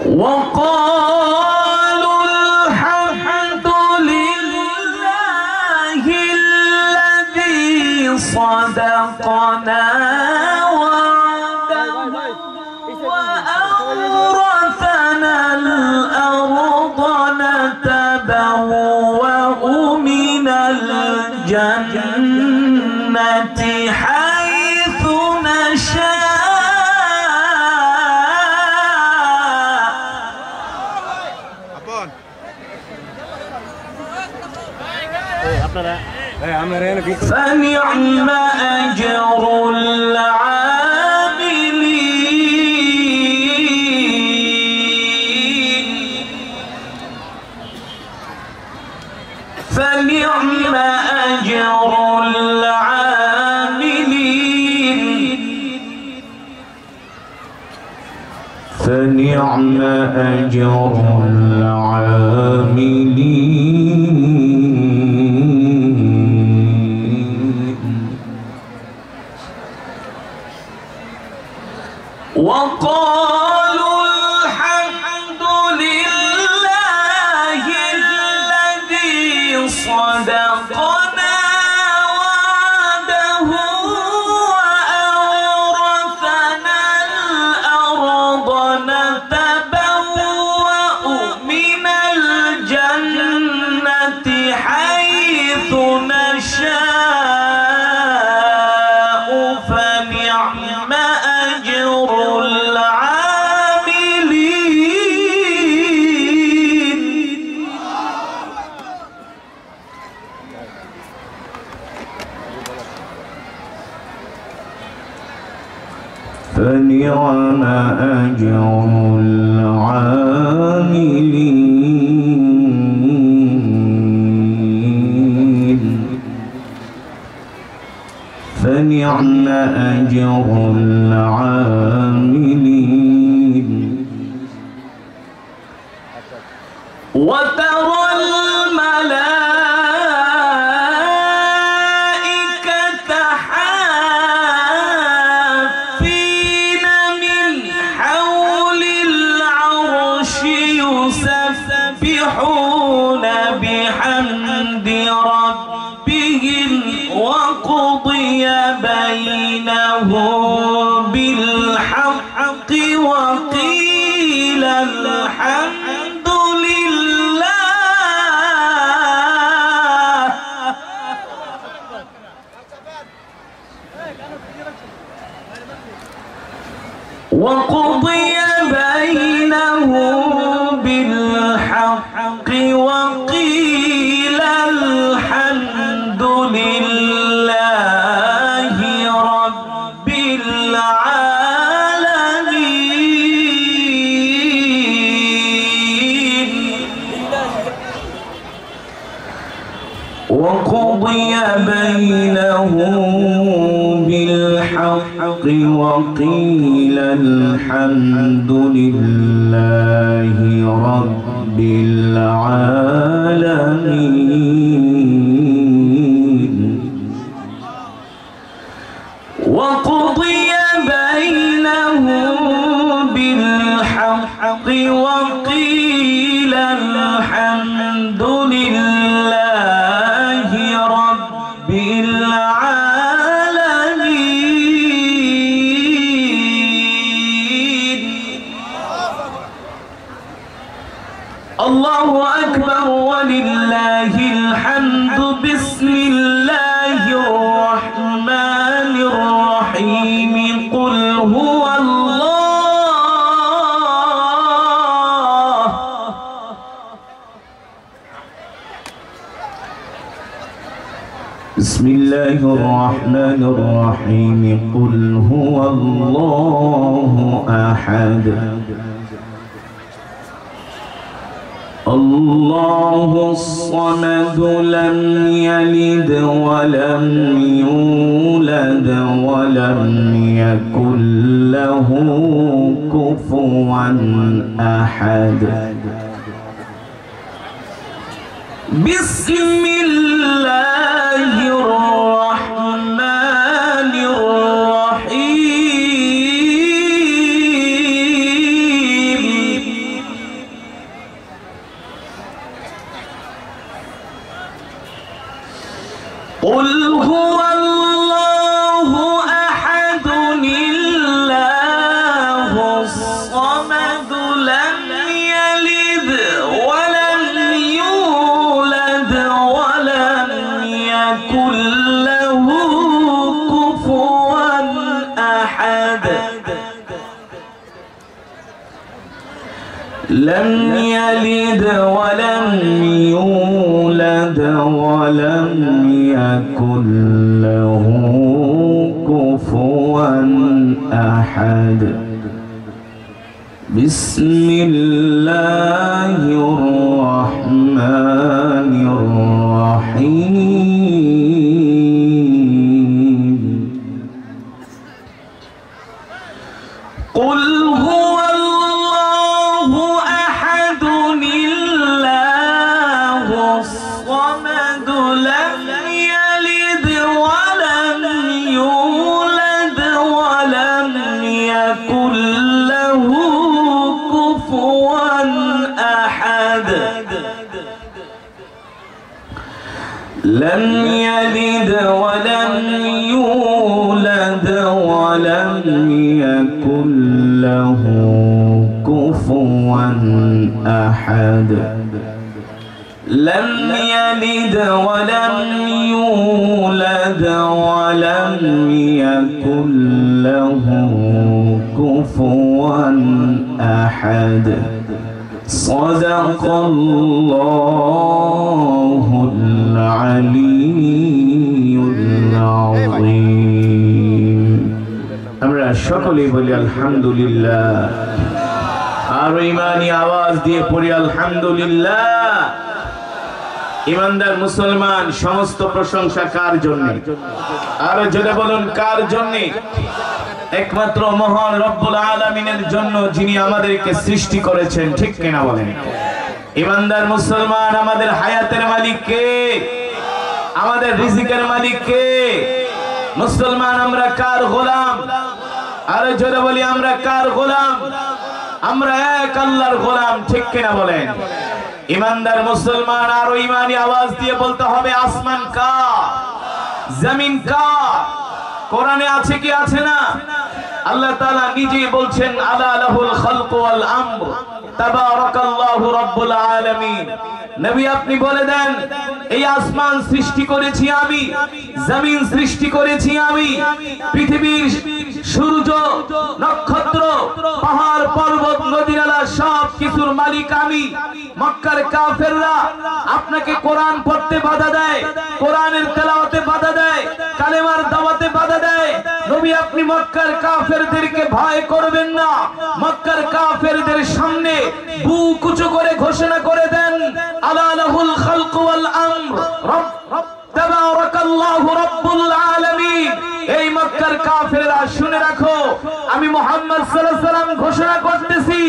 وقالوا الحمد لله الذي صدقنا وعده وأورثنا الأرض نتبوأ من الجنة حيث نشاء. فنعم أجر العاملين فنعم أجر العاملين فنعم أجر العاملين. وقالوا الحمد لله الذي صدقنا وعده وأورثنا الأرض نتبوأ من الجنة حيث نشاء فنعم أجر العاملين. فنعم أجر العاملين فنعم أجر العاملين. وترى الملائكة حافين من حول العرش يسبحون بحمد ربهم وقضي بينهم بالحق وقيل الحمد لله وقضي بينهم بالحق وقيل الحمد لله رب العالمين. وقضي بينهم بالحق وقيل الحمد لله رب العالمين. وقضي بينهم بالحق وقيل الحمد لله رب العالمين. الله أكبر ولله الحمد. بسم الله الرحمن الرحيم. قل هو الله بسم الله الرحمن الرحيم. قل هو الله أحد الله الصمد لم يلد ولم يولد ولم يكن له كفوا أحد. بسم الله الرحمن الرحيم. لم يلد ولم يولد ولم يكن له كفوا أحد بسم الله الرحمن الرحيم قل هو الله أحد الله الصمد لم يلد ولم يولد ولم يكن له كفوا أحد لم يلد ولم يولد ولم يكن له كفوا أحد لم يلد ولم يولد ولم يكن له كفوا أحد صدق الله العلي العظيم আমরা সকলেই বলি আলহামদুলিল্লাহ আর ঈমানি আওয়াজ দিয়ে পড়ি আলহামদুলিল্লাহ ঈমানদার মুসলমান সমস্ত প্রশংসা কার জন্য আর জোরে বলুন কার জন্য একমাত্র মহান রব্বুল আলামিনের জন্য যিনি আমাদেরকে সৃষ্টি করেছেন ঠিক কিনা বলেন ঈমানদার মুসলমান আমাদের হায়াতের মালিক কে আমাদের রিজিকের মালিক কে মুসলমান আমরা কার গোলাম আর জোরে বলি আমরা কার গোলাম আমরা এক আল্লাহর গোলাম ঠিক কিনা বলেন ঈমানদার মুসলমান আর ঈমানি আওয়াজ দিয়ে বলতে হবে আসমান কার জমিন কার কোরআনে আছে কি আছে না আল্লাহ তাআলা নিজেই বলছেন আলা লাহুল খালকু ওয়াল আমর তাবারাকাল্লাহু রাব্বুল আলামিন নবী আপনি বলে দেন এই আসমান সৃষ্টি করেছি আমি জমিন সৃষ্টি করেছি আমি পৃথিবীর সূর্য নক্ষত্র পাহাড় পর্বত নদী-নালা সব কিছুর মালিক আমি মক্কার কাফেররা আপনাকে কোরআন পড়তে বাধা দেয় কোরআনের তেলাওয়াতে বাধা দেয় কালেমার দাওয়াতে বাধা দেয় নবী আপনি মক্কার কাফেরদেরকে ভয় করবেন না মক্কার কাফেরদের সামনে বুক উঁচু করে ঘোষণা করে দেন আলা লাহুল খালকু ওয়াল আমর তাবারাকাল্লাহু রাব্বুল আলামিন এই মক্কার কাফেররা শুনে রাখো আমি মুহাম্মদ সাল্লাল্লাহু আলাইহি ওয়াসাল্লাম ঘোষণা করতেছি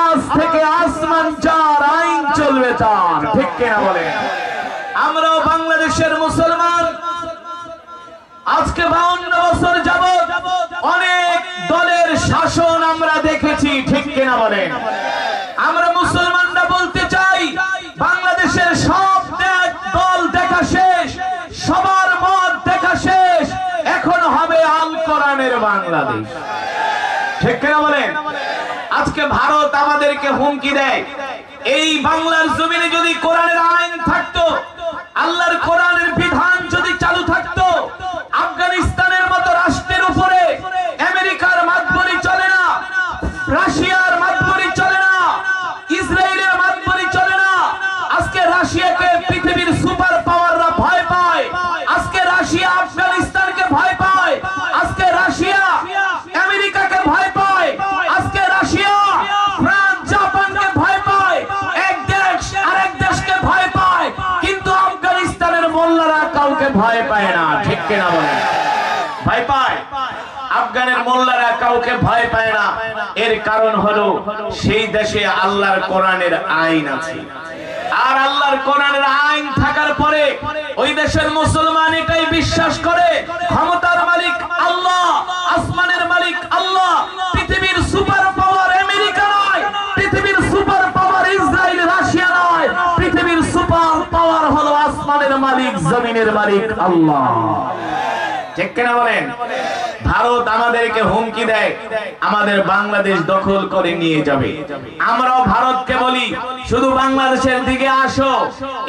আজ থেকে আসমান যার আইন চলবে তার ঠিক কিনা বলেন আমরাও বাংলাদেশের মুসলমান আজকে 52 বছর যাবত অনেক দলের শাসন আমরা দেখেছি ঠিক কিনা বলেন আমরা মুসলমানরা বলতে চাই বাংলাদেশের সব দল দেখা শেষ সবার মত দেখা শেষ এখন হবে আল কোরআনের বাংলাদেশ ঠিক কিনা বলেন আজকে ভারত আমাদেরকে হুমকি দেয় এই বাংলার জমিনে যদি কোরআনের আইন থাকতো আল্লাহর কোরআনের বিধান যদি চালু থাকতো আফগানিস্তানের মতো রাষ্ট্রের উপরে আমেরিকার মাতবরি চলে না রাশিয়ার মাতবরি চলে না ইসরায়েলের মাতবরি চলে না আজকে রাশিয়াকে পৃথিবীর সুপার পাওয়াররা ভয় পায় আজকে রাশিয়া আফগানিস্তানকে ভয় পায় আজকে রাশিয়া আমেরিকাকে ভয় পায় আজকে রাশিয়া ফ্রান্স জাপানকে ভয় পায় এক দেশ আরেক দেশকে ভয় পায় কিন্তু আফগানিস্তানের মোল্লারা কাউকে ভয় পায় না ঠিক কিনা বলেন ভয় পায় আফগানের মোল্লারা কাউকে ভয় পায় না এর কারণ হলো সেই দেশে আল্লাহর কোরআনের আইন আছে আর আল্লাহর কোরআনের আইন থাকার পরে ওই দেশের মুসলমান এটাই বিশ্বাস করে ক্ষমতার মালিক আল্লাহ আসমানের মালিক আল্লাহ পৃথিবীর সুপার পাওয়ার আমেরিকা নয় পৃথিবীর সুপার পাওয়ার ইসরায়েল রাশিয়া নয় পৃথিবীর সুপার পাওয়ার হলো আসমানের মালিক জমিনের মালিক আল্লাহ ঠিক কিনা বলেন ভারত আমাদেরকে হুমকি দেয় আমাদের বাংলাদেশ দখল করে নিয়ে যাবে আমরাও ভারতকে বলি শুধু বাংলাদেশের দিকে আসো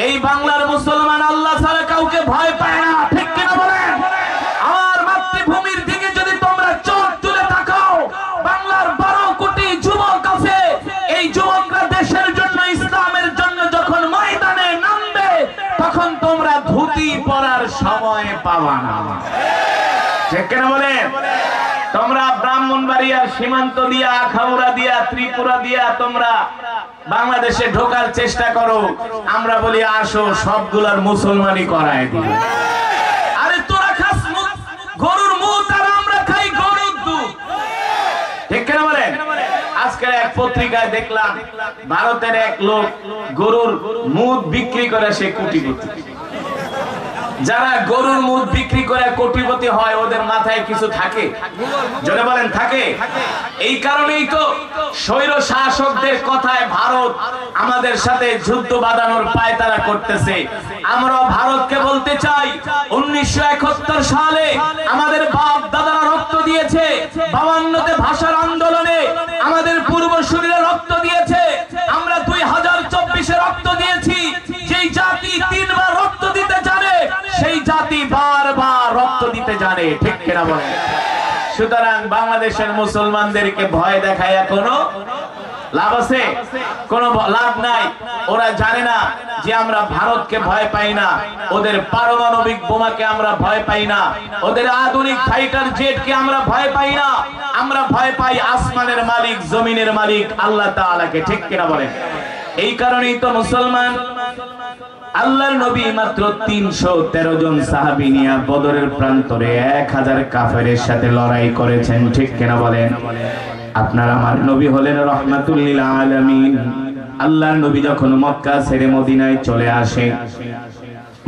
এই বাংলার মুসলমান আল্লাহ ছাড়া কাউকে ভয় পায় না ঠিক কিনা বলেন আমার মাতৃভূমির দিকে যদি তোমরা চোখ তুলে তাকাও ব্রাহ্মণবাড়িয়ার সীমান্ত দিয়া, আখাউড়া দিয়া, ত্রিপুরা দিয়া তোমরা বাংলাদেশে ঢোকার চেষ্টা করো, আমরা বলি আসো সবগুলার মুসলমানি করায় দিব। আরে তোরা খাস গরুর মুখ আর আমরা খাই গরুর দুধ, ঠিক কেন বলেন? আজকের এক পত্রিকায় দেখলাম ভারতের এক লোক গরুর মুখ বিক্রি করে সে কোটিপতি। যারা গরুর মুখ বিক্রি করে কোটিপতি হয় ওদের মাথায় কিছু থাকে? জোরে বলেন থাকে? এই কারণেই তো স্বৈর শাসকদের কথায় ভারত আমাদের সাথে যুদ্ধ বাঁধানোর পায়তারা করতেছে। আমরা ভারতকে বলতে চাই 1971 সালে আমাদের বাপ দাদারা রক্ত দিয়েছে, 52তে ভাষার আন্দোলনে আমাদের পূর্বসূরীরা রক্ত দিয়েছে, আমরা 2024-এ রক্ত দিয়েছি। যেই জাতি 3 বার রক্ত দিতে জানে সেই জাতি বারবার রক্ত দিতে জানে, ঠিক কিনা বলেন? সুতরাং বাংলাদেশের মুসলমানদেরকে ভয় দেখায় কোনো লাভ আছে? কোনো লাভ নাই। ওরা জানে না যে আমরা ভারতকে ভয় পাই না, ওদের পারমাণবিক বোমাকে আমরা ভয় পাই না, ওদের আধুনিক ফাইটার জেটকে আমরা ভয় পাই না। আমরা ভয় পাই আসমানের মালিক, জমিনের মালিক আল্লাহ তাআলাকে, ঠিক কিনা বলেন? এই কারণেই তো মুসলমান আল্লাহর নবী মাত্র 313 জন সাহাবী নিয়ে বদরের প্রান্তরে 1000 কাফেরের সাথে লড়াই করেছেন, ঠিক কিনা বলেন? আপনার আমার নবী হলেন রাহমাতুল লিল আলামিন। আল্লাহর নবী যখন মক্কা ছেড়ে মদিনায় চলে আসে,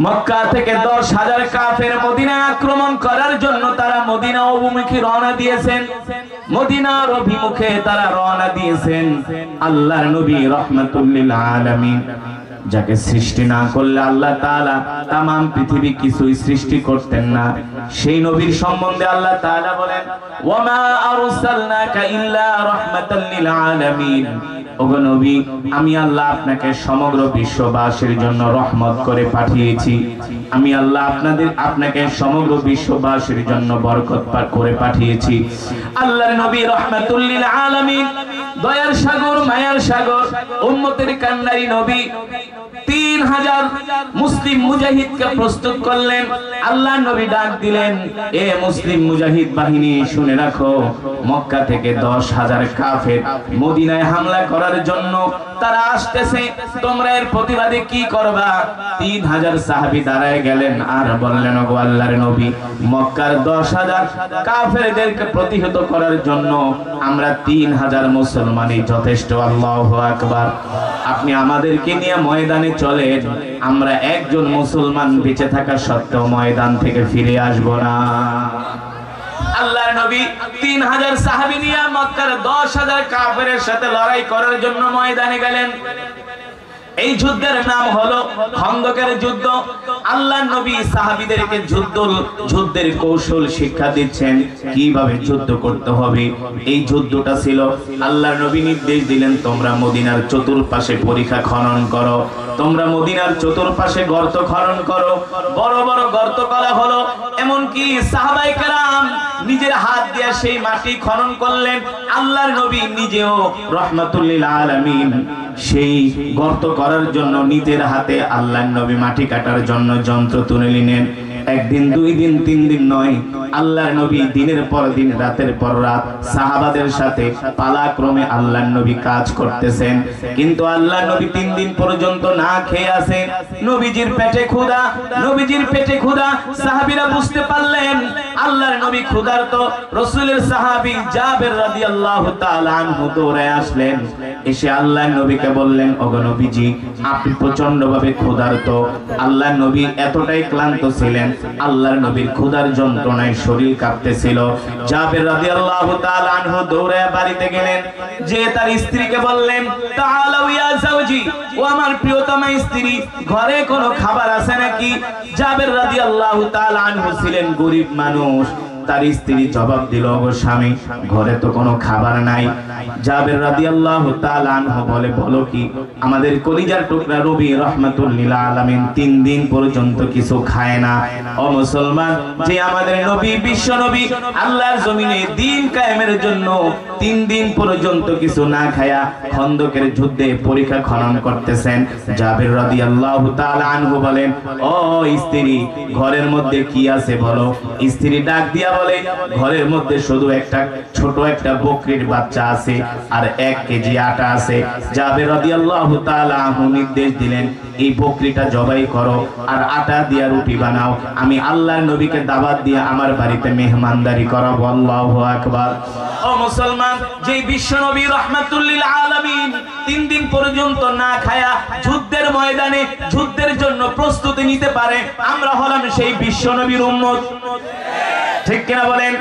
মক্কা থেকে 10,000 কাফের মদিনায় আক্রমণ করার জন্য তারা মদিনা অভিমুখে রওনা দিয়েছেন। মদিনার অভিমুখে তারা রওনা দিয়েছেন। আল্লাহর নবী রাহমাতুল লিল আলামিন, যাকে সৃষ্টি না করলে আল্লাহ তাআলা তাম পৃথিবী কিছুই সৃষ্টি করতেন না, সেই নবীর সম্বন্ধে আল্লাহ তাআলা বলেন, ওয়ামা আরসালনাকা ইল্লা রাহমাতাল লিল আলামিন। ওগো নবী, আমি আল্লাহ আপনাকে সমগ্র বিশ্ববাসীর জন্য রহমত করে পাঠিয়েছি। আমি আল্লাহ আপনাকে সমগ্র বিশ্ববাসীর জন্য বরকত করে পাঠিয়েছি। আল্লাহর নবী রাহমাতুল লিল আলামিন, দয়ার সাগর, মায়ার সাগর, উম্মতের কান্ডারি নবী 3000 মুসলিম মুজাহিদকে প্রস্তুত করলেন। আল্লাহ নবী ডাক দিলেন, এ মুসলিম মুজাহিদ বাহিনী শুনে রাখো, মক্কা থেকে 10,000 কাফের মদিনায় হামলা করার জন্য তারা আসতেছে, তোমরা এর প্রতিবাদে কি করবা? 3000 সাহাবী দাঁড়ায় গেলেন আর বললেন, ওগো আল্লাহর নবী, মক্কার 10,000 কাফেরদেরকে প্রতিহত করার জন্য আমরা 3000 মুসলমানই যথেষ্ট। আল্লাহু আকবার। আপনি আমাদেরকে নিয়ে ময়দানে চলেন, আমরা একজন মুসলমান বেঁচে থাকা সত্ত্বেও ময়দান থেকে ফিরে আসব না। আল্লাহর নবী 3000 সাহাবী নিয়ে মক্কার 10,000 কাফেরের সাথে লড়াই করার জন্য ময়দানে গেলেন। এই যুদ্ধের নাম হলো খন্দকের যুদ্ধ। আল্লাহর নবী সাহাবীদেরকে যুদ্ধের কৌশল শিক্ষা দিচ্ছেন, কিভাবে যুদ্ধ করতে হবে। এই যুদ্ধটা ছিল, আল্লাহর নবী নির্দেশ দিলেন, তোমরা মদিনার চতুর্পাশে পরিখা খনন করো, তোমরা মদিনার চতুর্পাশে গর্ত খনন করো। বড় বড় গর্ত করা হলো, এমনকি সাহাবায়ে কেরাম নিজের হাত দিয়ে সেই মাটি খনন করলেন। আল্লাহর নবী নিজেও রাহমাতুল লিল আলামিন সেই গর্ত করার জন্য নিজের হাতে আল্লাহর নবী মাটি কাটার জন্য যন্ত্র তুলে নিলেন। একদিন, 2 দিন, 3 দিন নয়, আল্লাহর নবী দিনের পর দিন, রাতের পর রাত সাহাবাদের সাথে পালাক্রমে আল্লাহর নবী কাজ করতেছেন। কিন্তু আল্লাহর নবী 3 দিন পর্যন্ত না খেয়ে আছেন। নবীজির পেটে ক্ষুধা, নবীজির পেটে ক্ষুধা। সাহাবীরা বুঝতে পারলেন আল্লাহর নবী ক্ষুধার্ত। রাসূলের সাহাবী জাবের রাদিয়াল্লাহু তাআলা আনহু দৌড়ে আসলেন, এসে আল্লাহর নবীকে বললেন, ওগো নবীজি, আপনি প্রচন্ডভাবে ক্ষুধার্ত। আল্লাহর নবী এতটাই ক্লান্ত ছিলেন, আল্লাহর নবীর ক্ষুধার যন্ত্রণায় শরীর কাঁপতেছিল। জাবের রাদিয়াল্লাহু তাআলা আনহু দৌড়ে বাড়িতে গেলেন, যে তার স্ত্রীকে বললেন, তাআলাউ ইয়া যাওজি, ও আমার প্রিয়তমা স্ত্রী, ঘরে কোনো খাবার আছে নাকি? জাবের রাদিয়াল্লাহু তাআলা আনহু ছিলেন গরীব মানুষ। তার স্ত্রী জবাব দিল, ওগো স্বামী, ঘরে তো কোনো খাবার নাই। জাবের রাদিয়াল্লাহু তাআলা আনহু বলে, বলো কি? আমাদের কলিজার টুকরা নবী রাহমাতুল লিল আলামিন 3 দিন পর্যন্ত কিছু খায় না। ও মুসলমান, যে আমাদের নবী, বিশ্ব নবী, আল্লাহর জমিনে দ্বীন কায়েমের জন্য 3 দিন পর্যন্ত কিছু না খায়া খন্দকের যুদ্ধে পরীক্ষা খনন করতেছেন। জাবের রাদিয়াল্লাহু তাআলা আনহু বলেন, ও স্ত্রী, ঘরের মধ্যে কি আছে বলো। স্ত্রী ডাক দিয়া বলে, ঘরের মধ্যে শুধু একটা ছোট একটা বকরির বাচ্চা আছে আর 1 কেজি আটা আছে। জাবের রাদিয়াল্লাহু তাআলা আনহু নির্দেশ দিলেন, এই বকরিটা জবাই করো আর আটা দিয়া রুটি বানাও, আমি আল্লাহর নবীকে দাওয়াত দিয়ে আমার বাড়িতে মেহমানদারি করাবো। আল্লাহু আকবার। ও মুসলমান, যে বিশ্ব নবী রাহমাতুল লিল আলামিন 3 দিন পর্যন্ত না খায়া যুদ্ধের ময়দানে যুদ্ধের জন্য প্রস্তুতি নিতে পারে, আমরা হলাম সেই বিশ্ব নবীর উম্মত। ঠিক কিনা বলেন?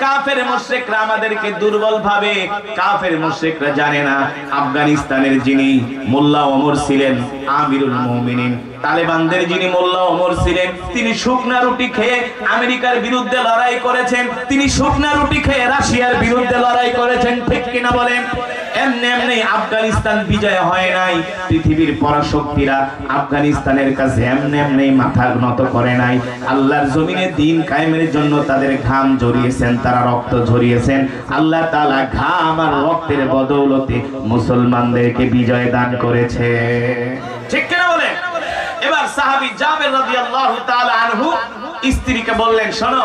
কাফের মুশরিকরা আমাদেরকে দুর্বল ভাবে, কাফের মুশরিকরা জানে না আফগানিস্তানের যিনি মোল্লা ওমর ছিলেন আমিরুল মুমিনিন, তালেবানদের যিনি মোল্লা ওমর ছিলেন, তিনি শুকনা রুটি খেয়ে আমেরিকার বিরুদ্ধে লড়াই করেছেন, তিনি শুকনা রুটি খেয়ে রাশিয়ার বিরুদ্ধে লড়াই করেছেন। ঠিক কিনা বলেন? এমনি এমনি আফগানিস্তান বিজয় হয় নাই। পৃথিবীর পরাশক্তিরা আফগানিস্তানের কাছে এমনি এমনি মাথা নত করে নাই। আল্লাহর জমিনে দ্বীন কায়েমের জন্য তাদের ঘাম ঝরিয়েছেন, তারা রক্ত ঝরিয়েছেন। আল্লাহ তাআলা ঘাম আর রক্তের বদৌলতে মুসলমানদেরকে বিজয় দান করেছে। ঠিক কিনা বলেন? এবার সাহাবী জাবের রাদিয়াল্লাহু তাআলা আনহু স্ত্রীকে বললেন, শোনো,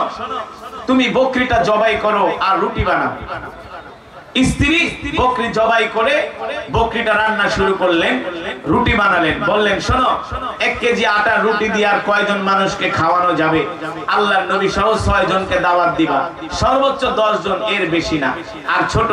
তুমি বকরিটা জবাই করো আর রুটি বানাও। স্ত্রী বকরি জবাই করে বকরিটা রান্না শুরু করলেন, রুটি বানালেন। বললেন, শোনো, 1 কেজি আটা রুটি দিয়ে আর কয়জন মানুষকে খাওয়ানো যাবে? আল্লাহর নবী সহ 6 জনকে দাওয়াত দিবা, সর্বোচ্চ 10 জন, এর বেশি না। আর ছোট